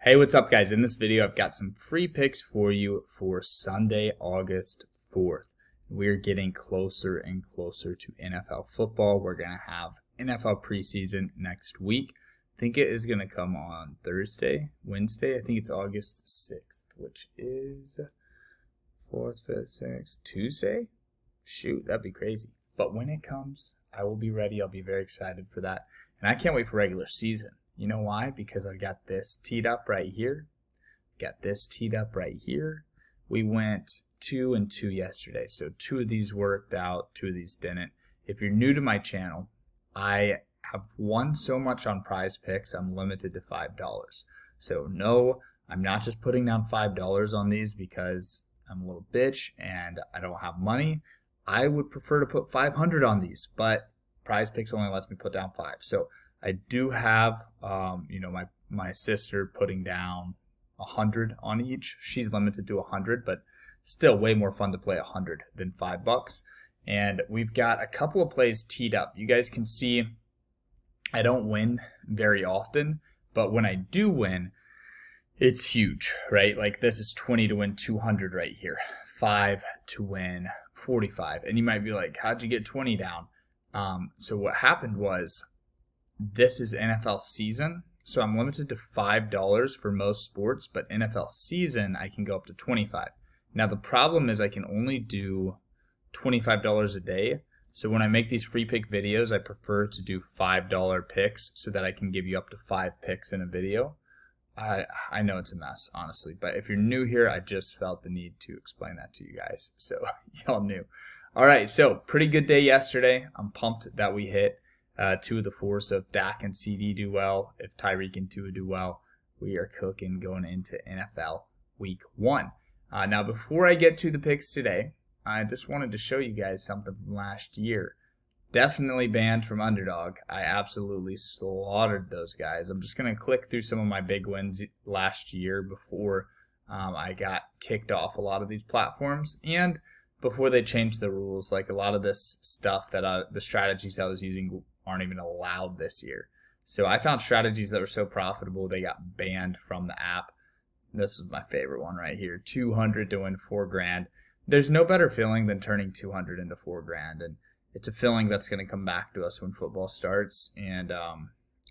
Hey, what's up, guys? In this video, I've got some free picks for you for Sunday, August 4th. We're getting closer and closer to NFL football. We're going to have NFL preseason next week. I think it is going to come on Wednesday. I think it's August 6th, which is 4th, 5th, 6th, Tuesday? Shoot, that'd be crazy. But when it comes, I will be ready. I'll be very excited for that. And I can't wait for regular season. You know why? Because I've got this teed up right here. We went 2 and 2 yesterday. So 2 of these worked out, 2 of these didn't. If you're new to my channel, I have won so much on PrizePicks, I'm limited to $5. So no, I'm not just putting down $5 on these because I'm a little bitch and I don't have money. I would prefer to put $500 on these, but PrizePicks only lets me put down 5. So I do have, my sister putting down 100 on each. She's limited to 100, but still way more fun to play 100 than $5. And we've got a couple of plays teed up. You guys can see I don't win very often, but when I do win, it's huge, right? Like this is 20 to win 200 right here, 5 to win 45. And you might be like, how'd you get 20 down? So what happened was, this is NFL season, so I'm limited to $5 for most sports, but NFL season, I can go up to $25. Now, the problem is I can only do $25 a day, so when I make these free pick videos, I prefer to do $5 picks so that I can give you up to 5 picks in a video. I know it's a mess, honestly, but if you're new here, I just felt the need to explain that to you guys, so y'all knew. All right, so pretty good day yesterday. I'm pumped that we hit 2 of the 4, so if Dak and CD do well, if Tyreek and Tua do well, we are cooking going into NFL Week 1. Now, before I get to the picks today, I just wanted to show you guys something from last year. Definitely banned from Underdog. I absolutely slaughtered those guys. I'm just going to click through some of my big wins last year before I got kicked off a lot of these platforms, and before they changed the rules. Like a lot of this stuff that the strategies I was using aren't even allowed this year. So I found strategies that were so profitable they got banned from the app. This is my favorite one right here, 200 to win $4,000. There's no better feeling than turning 200 into $4,000, and it's a feeling that's going to come back to us when football starts. And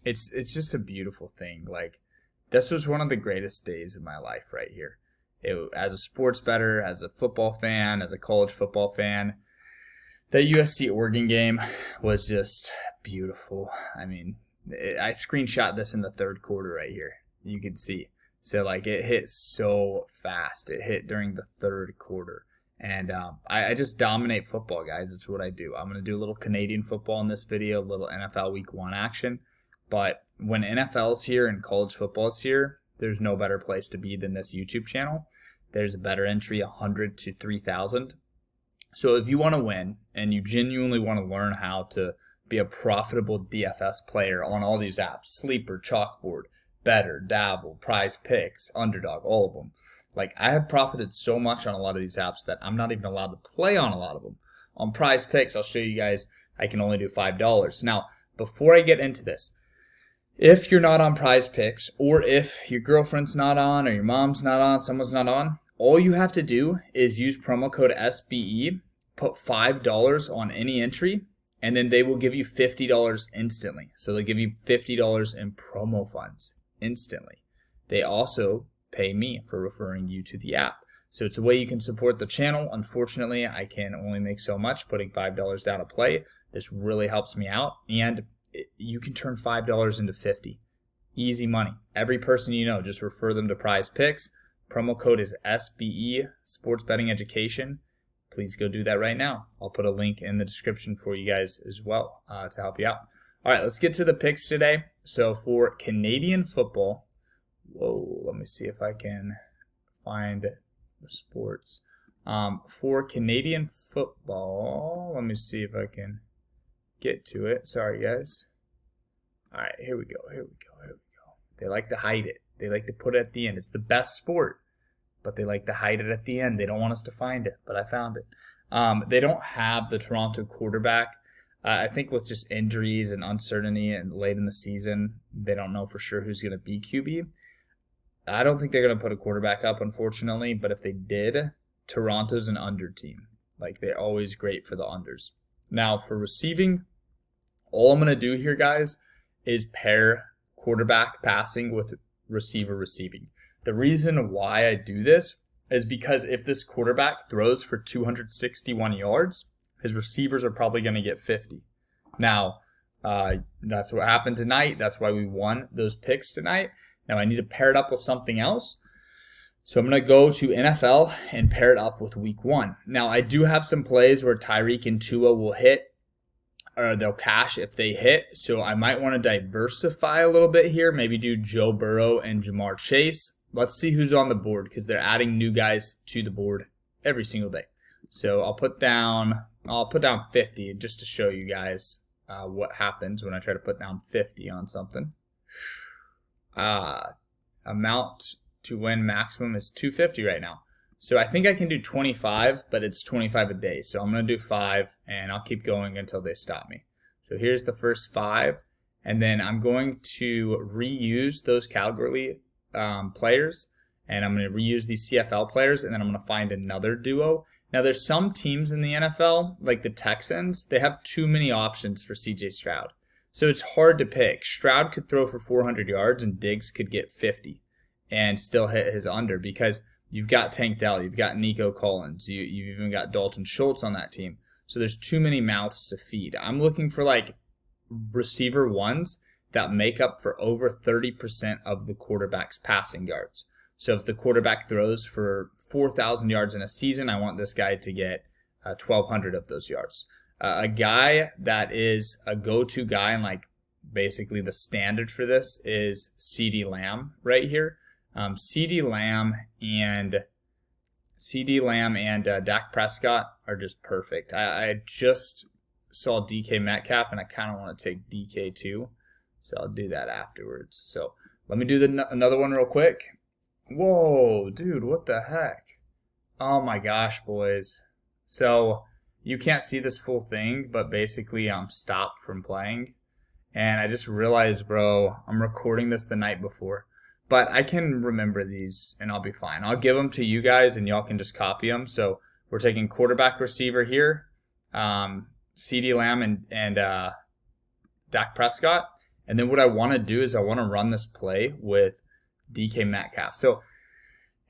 it's just a beautiful thing. Like, this was one of the greatest days of my life right here. As a sports bettor, as a football fan, as a college football fan, the USC-Oregon game was just beautiful. I mean, I screenshot this in the third quarter right here. You can see. So, like, it hit so fast. It hit during the third quarter. And I just dominate football, guys. It's what I do. I'm going to do a little Canadian football in this video, a little NFL Week 1 action. But when NFL's here and college football's here, there's no better place to be than this YouTube channel. There's a better entry, 100 to 3,000. So if you want to win and you genuinely want to learn how to be a profitable DFS player on all these apps, Sleeper, Chalkboard, Better, Dabble, PrizePicks, Underdog, all of them. Like, I have profited so much on a lot of these apps that I'm not even allowed to play on a lot of them. On PrizePicks, I'll show you guys I can only do $5. Now, before I get into this, if you're not on PrizePicks, or if your girlfriend's not on, or your mom's not on, someone's not on, all you have to do is use promo code SBE, put $5 on any entry, and then they will give you $50 instantly. So they'll give you $50 in promo funds instantly. They also pay me for referring you to the app. So it's a way you can support the channel. Unfortunately, I can only make so much putting $5 down to play. This really helps me out, and you can turn $5 into $50. Easy money. Every person you know, just refer them to PrizePicks. Promo code is SBE, Sports Betting Education. Please go do that right now. I'll put a link in the description for you guys as well to help you out. All right, let's get to the picks today. So for Canadian football, let me see if I can find the sports. For Canadian football, let me see if I can get to it. Sorry, guys. All right, here we go. They like to hide it. They like to put it at the end. It's the best sport, but they like to hide it at the end. They don't want us to find it, but I found it. They don't have the Toronto quarterback. I think with just injuries and uncertainty and late in the season, they don't know for sure who's going to be QB. I don't think they're going to put a quarterback up, unfortunately, but if they did, Toronto's an under team. Like, they're always great for the unders. Now, for receiving, all I'm going to do here, guys, is pair quarterback passing with receiver receiving. The reason why I do this is because if this quarterback throws for 261 yards, his receivers are probably going to get 50. Now, that's what happened tonight. That's why we won those picks tonight. Now, I need to pair it up with something else. So I'm going to go to NFL and pair it up with week 1. Now, I do have some plays where Tyreek and Tua will hit, or they'll cash if they hit. So I might want to diversify a little bit here. Maybe do Joe Burrow and Jamar Chase. Let's see who's on the board because they're adding new guys to the board every single day. So I'll put down 50 just to show you guys what happens when I try to put down 50 on something. Amount to win maximum is 250 right now. So I think I can do 25, but it's 25 a day. So I'm going to do 5, and I'll keep going until they stop me. So here's the first 5, and then I'm going to reuse those Calgary players, and I'm going to reuse these CFL players, and then I'm going to find another duo. Now, there's some teams in the NFL, like the Texans, they have too many options for CJ Stroud. So it's hard to pick. Stroud could throw for 400 yards and Diggs could get 50 and still hit his under because you've got Tank Dell, you've got Nico Collins, you've even got Dalton Schultz on that team. So there's too many mouths to feed. I'm looking for like receiver ones that make up for over 30% of the quarterback's passing yards. So if the quarterback throws for 4,000 yards in a season, I want this guy to get 1,200 of those yards. A guy that is a go-to guy and like basically the standard for this is CeeDee Lamb right here. CeeDee Lamb and Dak Prescott are just perfect. I just saw DK Metcalf and I kind of want to take DK too, so I'll do that afterwards. So let me do another one real quick. Whoa, dude, what the heck? Oh my gosh, boys. So you can't see this full thing, but basically I'm stopped from playing. And I just realized, bro, I'm recording this the night before. But I can remember these and I'll be fine. I'll give them to you guys and y'all can just copy them. So we're taking quarterback receiver here, CeeDee Lamb and Dak Prescott. And then what I want to do is I want to run this play with DK Metcalf. So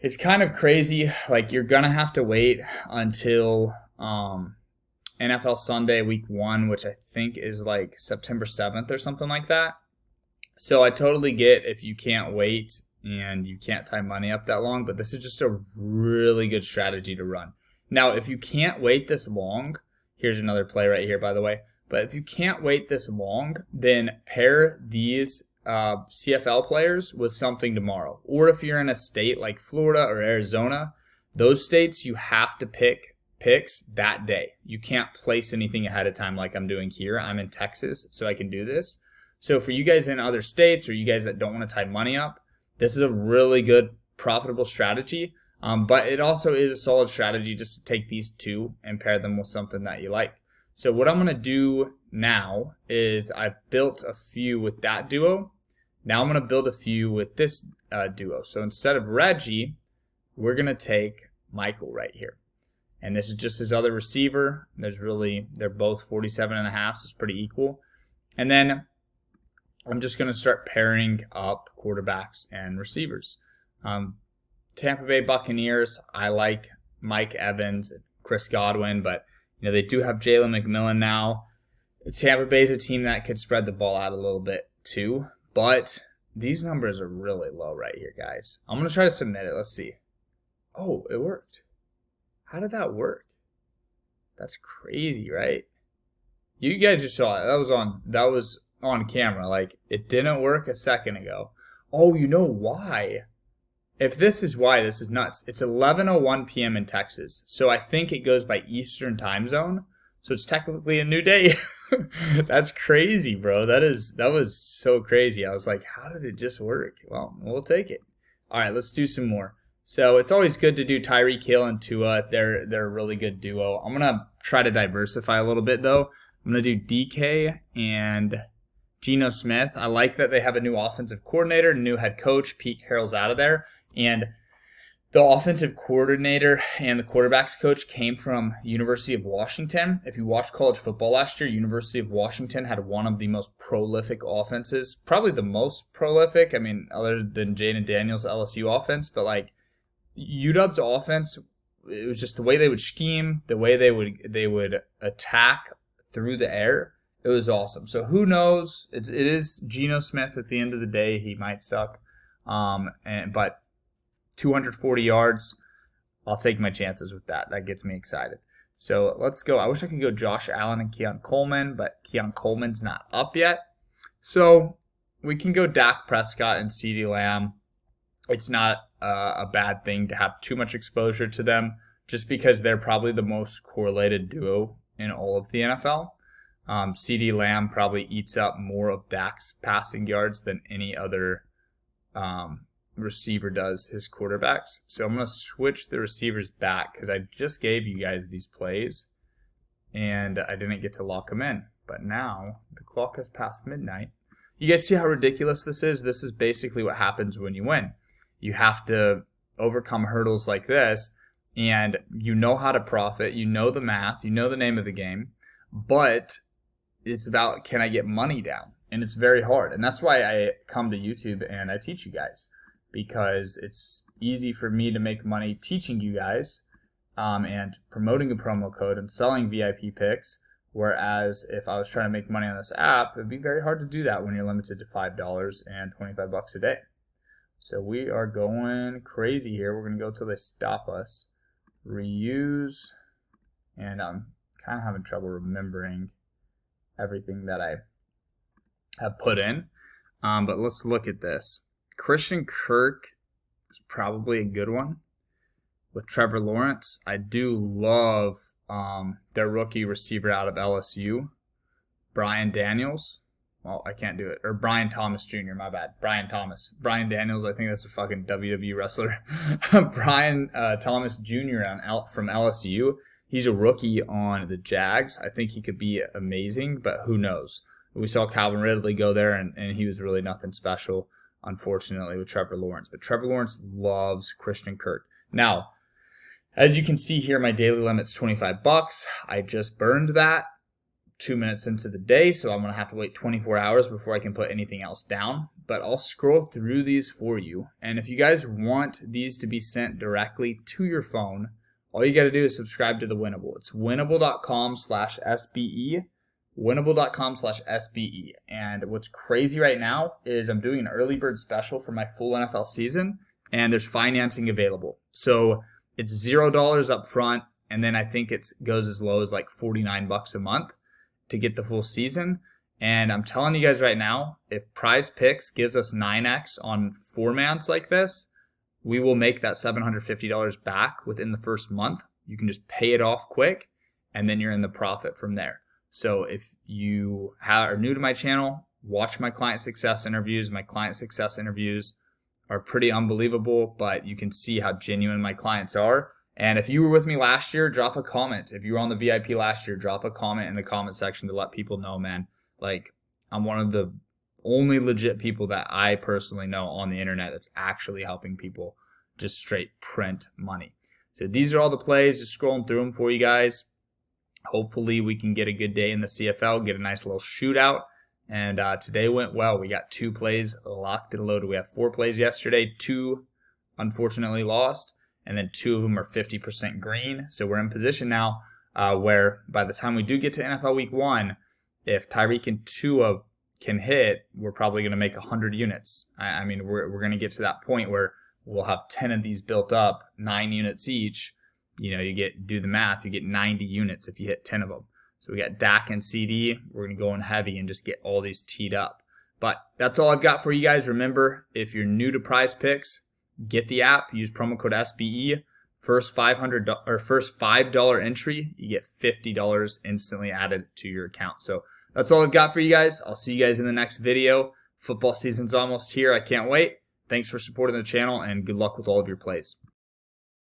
it's kind of crazy. Like you're going to have to wait until NFL Sunday week 1, which I think is like September 7th or something like that. So I totally get if you can't wait and you can't tie money up that long, but this is just a really good strategy to run. Now, if you can't wait this long, here's another play right here, by the way. But if you can't wait this long, then pair these CFL players with something tomorrow. Or if you're in a state like Florida or Arizona, those states you have to pick picks that day. You can't place anything ahead of time like I'm doing here. I'm in Texas, so I can do this. So for you guys in other states or you guys that don't want to tie money up, this is a really good, profitable strategy. But it also is a solid strategy just to take these two and pair them with something that you like. So what I'm going to do now is I've built a few with that duo. Now I'm going to build a few with this duo. So instead of Reggie, we're going to take Michael right here. And this is just his other receiver. They're both 47.5, so it's pretty equal. And then I'm just going to start pairing up quarterbacks and receivers. Tampa Bay Buccaneers, I like Mike Evans, Chris Godwin, but they do have Jalen McMillan now. Tampa Bay is a team that could spread the ball out a little bit too, but these numbers are really low right here, guys. I'm going to try to submit it. Let's see. Oh, it worked. How did that work? That's crazy, right? You guys just saw it. That was on camera. Like, it didn't work a second ago. Oh, you know why? If this is why, this is nuts. It's 11:01 p.m. in Texas. So I think it goes by Eastern time zone. So it's technically a new day. That's crazy, bro. That was so crazy. I was like, how did it just work? Well, we'll take it. All right, let's do some more. So it's always good to do Tyreek Hill and Tua. They're a really good duo. I'm going to try to diversify a little bit, though. I'm going to do DK and Geno Smith. I like that they have a new offensive coordinator, new head coach. Pete Carroll's out of there. And the offensive coordinator and the quarterbacks coach came from University of Washington. If you watched college football last year, University of Washington had one of the most prolific offenses, probably the most prolific. I mean, other than Jaden Daniels' LSU offense, but like UW's offense, it was just the way they would scheme, the way they would attack through the air. It was awesome. So who knows? It is Geno Smith at the end of the day. He might suck, but 240 yards, I'll take my chances with that. That gets me excited. So let's go. I wish I could go Josh Allen and Keon Coleman, but Keon Coleman's not up yet. So we can go Dak Prescott and CeeDee Lamb. It's not a bad thing to have too much exposure to them just because they're probably the most correlated duo in all of the NFL. CeeDee Lamb probably eats up more of Dak's passing yards than any other receiver does his quarterbacks. So I'm going to switch the receivers back because I just gave you guys these plays and I didn't get to lock them in. But now the clock has passed midnight. You guys see how ridiculous this is? This is basically what happens when you win. You have to overcome hurdles like this, and you know how to profit. You know the math. You know the name of the game. But it's about, can I get money down? And it's very hard. And that's why I come to YouTube and I teach you guys, because it's easy for me to make money teaching you guys and promoting a promo code and selling VIP picks. Whereas if I was trying to make money on this app, it'd be very hard to do that when you're limited to $5 and $25 a day. So we are going crazy here. We're going to go till they stop us. Reuse. And I'm kind of having trouble remembering everything that I have put in. But let's look at this. Christian Kirk is probably a good one. With Trevor Lawrence, I do love their rookie receiver out of LSU, Brian Daniels. Well, I can't do it. Or Brian Thomas Jr., my bad. Brian Thomas. Brian Daniels, I think that's a fucking WWE wrestler. Brian Thomas Jr. from LSU. He's a rookie on the Jags. I think he could be amazing, but who knows? We saw Calvin Ridley go there, and he was really nothing special, unfortunately, with Trevor Lawrence. But Trevor Lawrence loves Christian Kirk. Now, as you can see here, my daily limit's $25. I just burned that 2 minutes into the day, so I'm going to have to wait 24 hours before I can put anything else down. But I'll scroll through these for you. And if you guys want these to be sent directly to your phone, all you got to do is subscribe to the Winnable. It's winnable.com/SBE. Winnable.com/SBE. And what's crazy right now is I'm doing an early bird special for my full NFL season, and there's financing available. So it's $0 up front, and then I think it goes as low as like $49 a month to get the full season. And I'm telling you guys right now, if PrizePicks gives us 9x on four-mans like this, we will make that $750 back within the first month. You can just pay it off quick, and then you're in the profit from there. So if you are new to my channel, watch my client success interviews. My client success interviews are pretty unbelievable, but you can see how genuine my clients are. And if you were with me last year, drop a comment. If you were on the VIP last year, drop a comment in the comment section to let people know, man, like, I'm one of the only legit people that I personally know on the internet that's actually helping people just straight print money. So these are all the plays, just scrolling through them for you guys. Hopefully we can get a good day in the CFL, get a nice little shootout. And today went well. We got 2 plays locked and loaded. We have 4 plays yesterday. 2 unfortunately lost, and then 2 of them are 50% green. So we're in position now where by the time we do get to NFL Week 1, if Tyreek and Tua can hit, we're probably going to make 100 units. I mean, we're going to get to that point where we'll have 10 of these built up, 9 units each. You know, do the math, you get 90 units if you hit 10 of them. So we got Dak and CD. We're going to go in heavy and just get all these teed up. But that's all I've got for you guys. Remember, if you're new to PrizePicks, get the app. Use promo code SBE. First $5 entry, you get $50 instantly added to your account. So that's all I've got for you guys. I'll see you guys in the next video. Football season's almost here. I can't wait. Thanks for supporting the channel, and good luck with all of your plays.